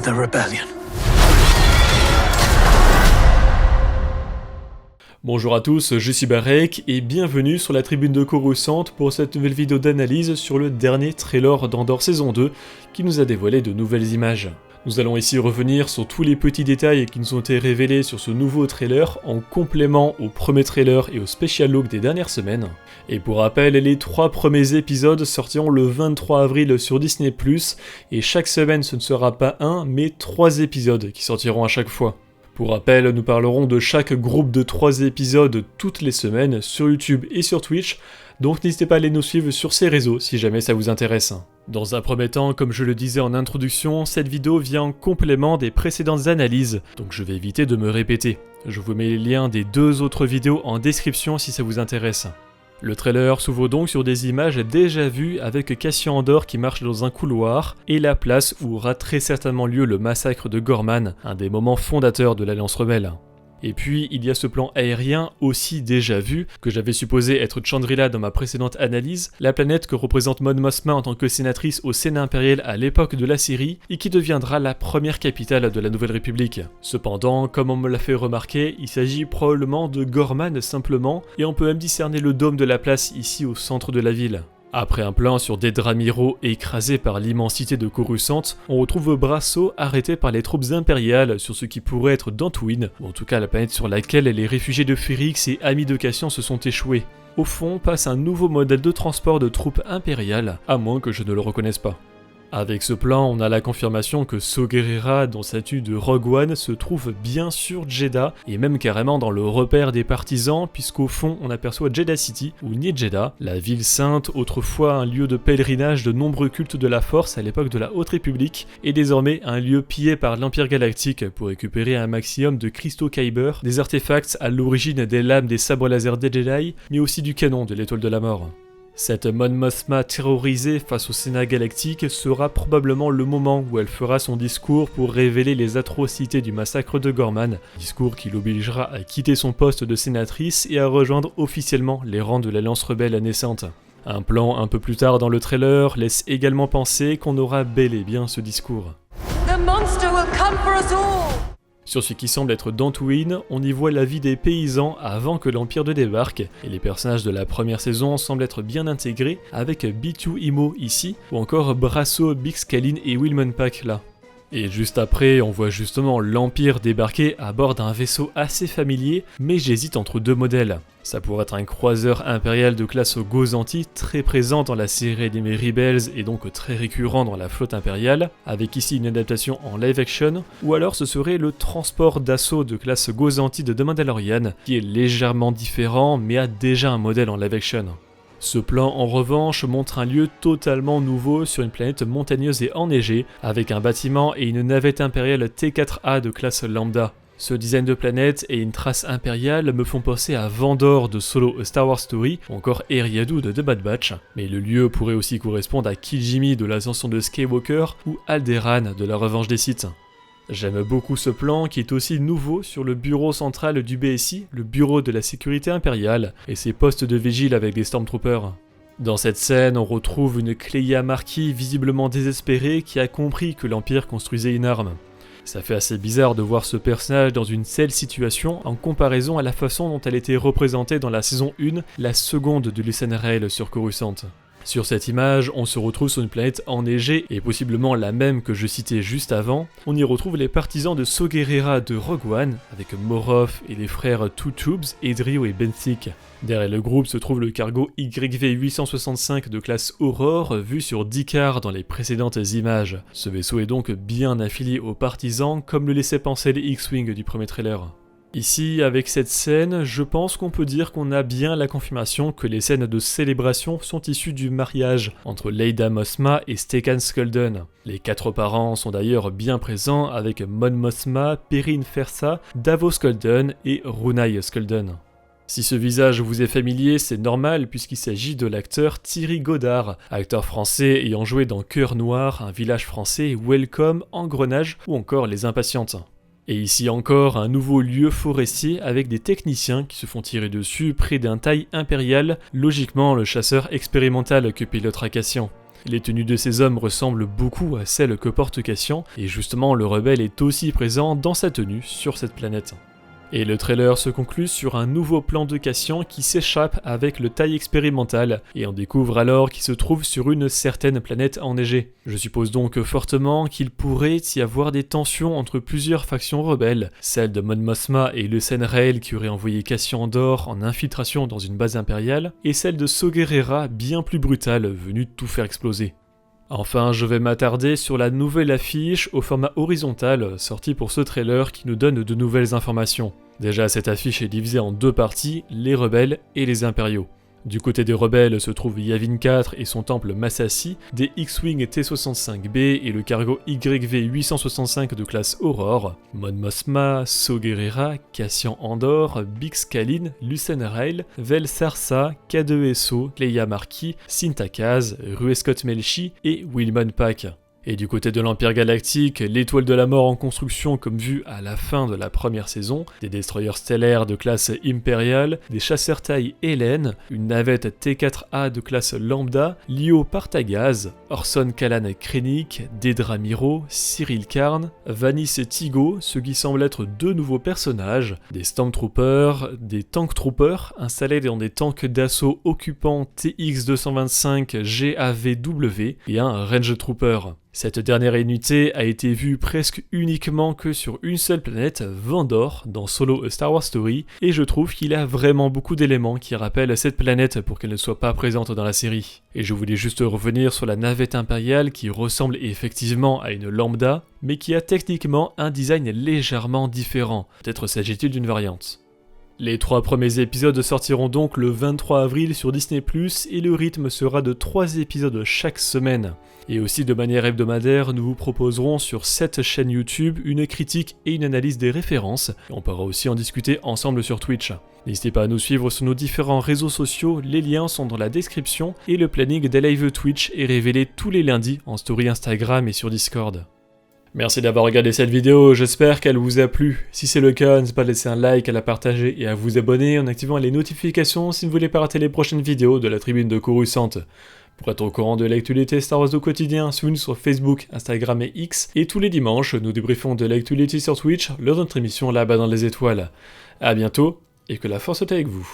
the rebellion. Bonjour à tous, je suis Barek et bienvenue sur la tribune de Coruscant pour cette nouvelle vidéo d'analyse sur le dernier trailer d'Andor saison 2 qui nous a dévoilé de nouvelles images. Nous allons ici revenir sur tous les petits détails qui nous ont été révélés sur ce nouveau trailer en complément au premier trailer et au special look des dernières semaines. Et pour rappel, les 3 premiers épisodes sortiront le 23 avril sur Disney+, et chaque semaine ce ne sera pas un, mais 3 épisodes qui sortiront à chaque fois. Pour rappel, nous parlerons de chaque groupe de 3 épisodes toutes les semaines sur YouTube et sur Twitch, donc n'hésitez pas à aller nous suivre sur ces réseaux si jamais ça vous intéresse. Dans un premier temps, comme je le disais en introduction, cette vidéo vient en complément des précédentes analyses, donc je vais éviter de me répéter. Je vous mets les liens des 2 autres vidéos en description si ça vous intéresse. Le trailer s'ouvre donc sur des images déjà vues avec Cassian Andor qui marche dans un couloir et la place où aura très certainement lieu le massacre de Ghorman, un des moments fondateurs de l'Alliance Rebelle. Et puis il y a ce plan aérien aussi déjà vu, que j'avais supposé être Chandrila dans ma précédente analyse, la planète que représente Mon Mothma en tant que sénatrice au Sénat impérial à l'époque de la série, et qui deviendra la première capitale de la Nouvelle République. Cependant, comme on me l'a fait remarquer, il s'agit probablement de Ghorman simplement, et on peut même discerner le dôme de la place ici au centre de la ville. Après un plan sur Dedramiro écrasé par l'immensité de Coruscant, on retrouve Brasso arrêté par les troupes impériales sur ce qui pourrait être Dantooine, ou en tout cas la planète sur laquelle les réfugiés de Ferrix et amis de Cassian se sont échoués. Au fond passe un nouveau modèle de transport de troupes impériales, à moins que je ne le reconnaisse pas. Avec ce plan, on a la confirmation que Saw Gerrera, dans sa tenue de Rogue One, se trouve bien sur Jedha, et même carrément dans le repère des partisans, puisqu'au fond on aperçoit Jedha City, ou New Jedha, la ville sainte, autrefois un lieu de pèlerinage de nombreux cultes de la Force à l'époque de la Haute République, et désormais un lieu pillé par l'Empire Galactique pour récupérer un maximum de cristaux Kyber, des artefacts à l'origine des lames des sabres laser des Jedi, mais aussi du canon de l'Étoile de la Mort. Cette Mon Mothma terrorisée face au Sénat galactique sera probablement le moment où elle fera son discours pour révéler les atrocités du massacre de Ghorman, discours qui l'obligera à quitter son poste de sénatrice et à rejoindre officiellement les rangs de l'Alliance Rebelle naissante. Un plan un peu plus tard dans le trailer laisse également penser qu'on aura bel et bien ce discours. The monster will come for us all! Sur ce qui semble être Dantooine, on y voit la vie des paysans avant que l'Empire ne débarque, et les personnages de la première saison semblent être bien intégrés, avec B2 Imo ici, ou encore Brasso, Bix Kalin et Wilmon Pack là. Et juste après, on voit justement l'Empire débarquer à bord d'un vaisseau assez familier, mais j'hésite entre 2 modèles. Ça pourrait être un croiseur impérial de classe Gozanti, très présent dans la série Enemy Rebels et donc très récurrent dans la flotte impériale, avec ici une adaptation en live action, ou alors ce serait le transport d'assaut de classe Gozanti de The Mandalorian, qui est légèrement différent mais a déjà un modèle en live action. Ce plan en revanche montre un lieu totalement nouveau sur une planète montagneuse et enneigée, avec un bâtiment et une navette impériale T4A de classe lambda. Ce design de planète et une trace impériale me font penser à Vandor de Solo A Star Wars Story, ou encore Eriadu de The Bad Batch, mais le lieu pourrait aussi correspondre à Kijimi de l'ascension de Skywalker ou Alderaan de la revanche des Sith. J'aime beaucoup ce plan qui est aussi nouveau sur le bureau central du BSI, le bureau de la sécurité impériale, et ses postes de vigile avec des Stormtroopers. Dans cette scène, on retrouve une Kleya Marquis visiblement désespérée qui a compris que l'Empire construisait une arme. Ça fait assez bizarre de voir ce personnage dans une telle situation en comparaison à la façon dont elle était représentée dans la saison 1, la seconde de Lucen Rail sur Coruscant. Sur cette image, on se retrouve sur une planète enneigée et possiblement la même que je citais juste avant. On y retrouve les partisans de Saw Gerrera de Rogue One, avec Moroff et les frères Two Tubes, Edrio et Benthic. Derrière le groupe se trouve le cargo YV-865 de classe Aurore, vu sur D'Icar dans les précédentes images. Ce vaisseau est donc bien affilié aux partisans, comme le laissaient penser les X-Wing du premier trailer. Ici, avec cette scène, je pense qu'on peut dire qu'on a bien la confirmation que les scènes de célébration sont issues du mariage entre Leyda Mothma et Stekan Skulden. Les 4 parents sont d'ailleurs bien présents avec Mon Mothma, Perrin Fersa, Davos Skulden et Runai Skulden. Si ce visage vous est familier, c'est normal puisqu'il s'agit de l'acteur Thierry Godard, acteur français ayant joué dans Cœur Noir, un village français, Welcome, Engrenage ou encore Les Impatientes. Et ici encore, un nouveau lieu forestier avec des techniciens qui se font tirer dessus près d'un taille impérial, logiquement le chasseur expérimental que pilotera Cassian. Les tenues de ces hommes ressemblent beaucoup à celles que porte Cassian, et justement le rebelle est aussi présent dans sa tenue sur cette planète. Et le trailer se conclut sur un nouveau plan de Cassian qui s'échappe avec le taille expérimental, et on découvre alors qu'il se trouve sur une certaine planète enneigée. Je suppose donc fortement qu'il pourrait y avoir des tensions entre plusieurs factions rebelles, celle de Mon Mothma et Lucen Rael qui aurait envoyé Cassian Andor en infiltration dans une base impériale, et celle de Saw Gerrera bien plus brutale, venue tout faire exploser. Enfin, je vais m'attarder sur la nouvelle affiche au format horizontal sortie pour ce trailer qui nous donne de nouvelles informations. Déjà, cette affiche est divisée en deux parties, les rebelles et les impériaux. Du côté des rebelles se trouvent Yavin 4 et son temple Massassi, des X-Wing T-65B et le cargo YV-865 de classe Aurore, Mon Mothma, Saw Gerrera, Cassian Andor, Bix Kalin, Lucen Rael, Vel Sarsa, K2SO, Leia Marquis, Cinta Kaz, Ruescott Melshi et Wilmon Pack. Et du côté de l'Empire Galactique, l'étoile de la mort en construction comme vu à la fin de la première saison, des destroyers stellaires de classe Impériale, des chasseurs taille Hélène, une navette T4A de classe Lambda, Lio Partagaz, Orson Callan Krennic, Dedra Miro, Cyril Karn, Vanis Tigo, ce qui semble être deux nouveaux personnages, des Stormtroopers, des Tank Troopers installés dans des tanks d'assaut occupants TX-225 GAVW et un Range Trooper. Cette dernière unité a été vue presque uniquement que sur une seule planète, Vandor, dans Solo A Star Wars Story, et je trouve qu'il a vraiment beaucoup d'éléments qui rappellent cette planète pour qu'elle ne soit pas présente dans la série. Et je voulais juste revenir sur la navette impériale qui ressemble effectivement à une lambda, mais qui a techniquement un design légèrement différent, peut-être s'agit-il d'une variante. Les 3 premiers épisodes sortiront donc le 23 avril sur Disney+, et le rythme sera de 3 épisodes chaque semaine. Et aussi de manière hebdomadaire, nous vous proposerons sur cette chaîne YouTube une critique et une analyse des références, et on pourra aussi en discuter ensemble sur Twitch. N'hésitez pas à nous suivre sur nos différents réseaux sociaux, les liens sont dans la description, et le planning des lives Twitch est révélé tous les lundis en story Instagram et sur Discord. Merci d'avoir regardé cette vidéo, j'espère qu'elle vous a plu. Si c'est le cas, n'hésitez pas à laisser un like, à la partager et à vous abonner en activant les notifications si vous ne voulez pas rater les prochaines vidéos de la tribune de Coruscant. Pour être au courant de l'actualité Star Wars au quotidien, suivez-nous sur Facebook, Instagram et X, et tous les dimanches, nous débriefons de l'actualité sur Twitch lors de notre émission là-bas dans les étoiles. A bientôt, et que la force soit avec vous.